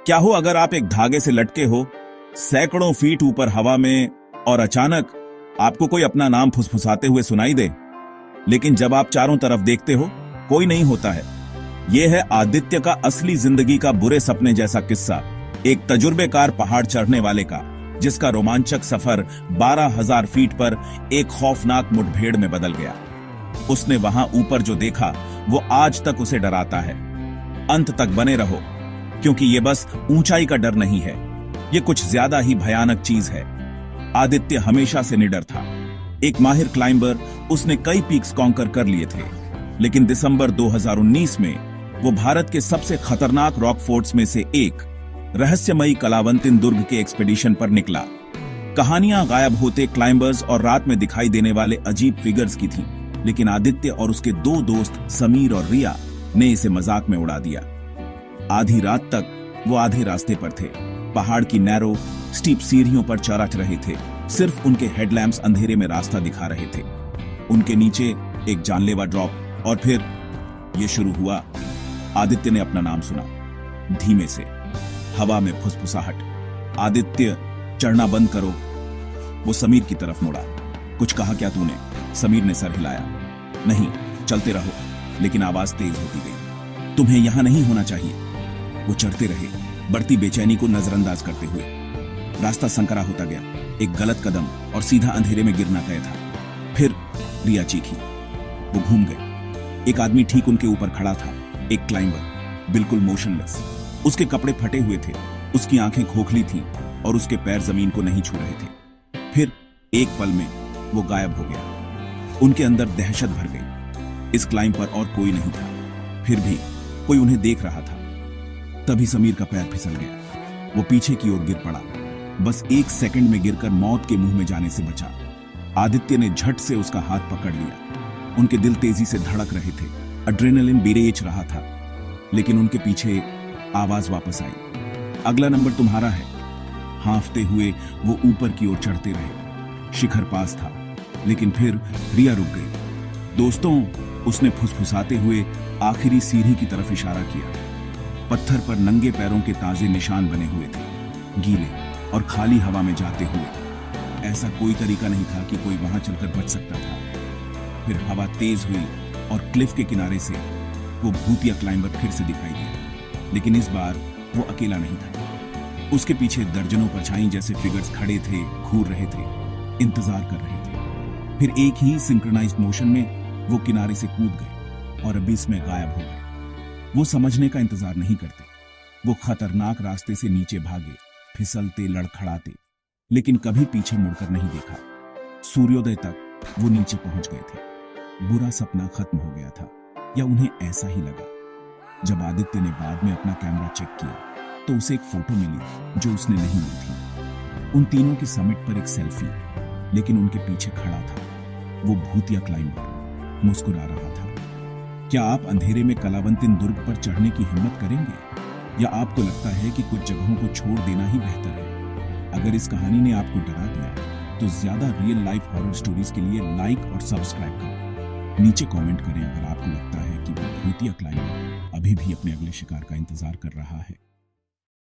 क्या हो अगर आप एक धागे से लटके हो सैकड़ों फीट ऊपर हवा में और अचानक आपको कोई अपना नाम फुसफुसाते हुए सुनाई दे, लेकिन जब आप चारों तरफ देखते हो कोई नहीं होता है। यह है आदित्य का असली जिंदगी का बुरे सपने जैसा किस्सा, एक तजुर्बेकार पहाड़ चढ़ने वाले का, जिसका रोमांचक सफर 12,000 फीट पर एक खौफनाक मुठभेड़ में बदल गया। उसने वहां ऊपर जो देखा वो आज तक उसे डराता है। अंत तक बने रहो, क्योंकि ये बस ऊंचाई का डर नहीं है, ये कुछ ज्यादा ही भयानक चीज है। आदित्य हमेशा से निडर था, एक माहिर क्लाइंबर, उसने कई पीक्स कॉन्कर कर लिए थे, लेकिन दिसंबर 2019 में वो भारत के सबसे खतरनाक रॉक फोर्ट्स में से एक रहस्यमयी कलावंतिन दुर्ग के एक्सपेडिशन पर निकला। कहानियां गायब होते क्लाइंबर्स और रात में दिखाई देने वाले अजीब फिगर्स की थीं, लेकिन आदित्य और उसके दो दोस्त समीर और रिया ने इसे मजाक में उड़ा दिया। आधी रात तक वो आधे रास्ते पर थे, पहाड़ की नैरो स्टीप सीढ़ियों पर चरच रहे थे। सिर्फ उनके हेडलैम्प्स अंधेरे में रास्ता दिखा रहे थे। उनके नीचे एक जानलेवा ड्रॉप, और फिर ये शुरू हुआ। आदित्य ने अपना नाम सुना, धीमे से, हवा में फुसफुसाहट। आदित्य, चढ़ना बंद करो। वो समीर की तरफ मुड़ा। कुछ कहा क्या तूने? समीर ने सर हिलाया। नहीं, चलते रहो। लेकिन आवाज तेज होती गई। तुम्हें यहां नहीं होना चाहिए। वो चढ़ते रहे, बढ़ती बेचैनी को नजरअंदाज करते हुए। रास्ता संकरा होता गया। एक गलत कदम और सीधा अंधेरे में गिरना तय था। फिर रिया चीखी। वो घूम गए। एक आदमी ठीक उनके ऊपर खड़ा था, एक क्लाइंबर, बिल्कुल मोशनलेस। उसके कपड़े फटे हुए थे, उसकी आंखें खोखली थीं और उसके पैर जमीन को नहीं छू रहे थे। फिर एक पल में वो गायब हो गया। उनके अंदर दहशत भर गई। इस क्लाइंब पर और कोई नहीं था, फिर भी कोई उन्हें देख रहा था। तभी समीर का पैर फिसल गया। वो पीछे की ओर गिर पड़ा, बस एक सेकंड में गिरकर मौत के मुंह में जाने से बचा। आदित्य ने झट से उसका हाथ पकड़ लिया। उनके दिल तेजी से धड़क रहे थे, एड्रेनलिन बेरेच रहा था, लेकिन उनके पीछे आवाज वापस आई। अगला नंबर तुम्हारा है। हांफते हुए वो ऊपर की ओर चढ़ते रहे। शिखर पास था, लेकिन फिर रिया रुक गई। दोस्तों, उसने फुसफुसाते हुए आखिरी सीढ़ी की तरफ इशारा किया। पत्थर पर नंगे पैरों के ताजे निशान बने हुए थे, गीले और खाली हवा में जाते हुए। ऐसा कोई तरीका नहीं था कि कोई वहां चलकर बच सकता था। फिर हवा तेज हुई और क्लिफ के किनारे से वो भूतिया क्लाइंबर फिर से दिखाई दिया, लेकिन इस बार वो अकेला नहीं था। उसके पीछे दर्जनों परछाई जैसे फिगर्स खड़े थे, घूर रहे थे, इंतजार कर रहे थे। फिर एक ही सिंक्रोनाइज्ड मोशन में वो किनारे से कूद गए और अबिस में गायब हो गए। वो समझने का इंतजार नहीं करते। वो खतरनाक रास्ते से नीचे भागे, फिसलते, लड़खड़ाते, लेकिन कभी पीछे मुड़कर नहीं देखा। सूर्योदय तक वो नीचे पहुंच गए थे। बुरा सपना खत्म हो गया था, या उन्हें ऐसा ही लगा। जब आदित्य ने बाद में अपना कैमरा चेक किया तो उसे एक फोटो मिली जो उसने नहीं ली थी। उन तीनों के समिट पर एक सेल्फी, लेकिन उनके पीछे खड़ा था वो भूतिया क्लाइंबर, मुस्कुरा रहा था। क्या आप अंधेरे में कलावंतिन दुर्ग पर चढ़ने की हिम्मत करेंगे, या आपको लगता है कि कुछ जगहों को छोड़ देना ही बेहतर है? अगर इस कहानी ने आपको डरा दिया तो ज्यादा रियल लाइफ हॉरर स्टोरीज के लिए लाइक और सब्सक्राइब करें। नीचे कमेंट करें अगर आपको लगता है कि वो भूतिया क्लाइंबर अभी भी अपने अगले शिकार का इंतजार कर रहा है।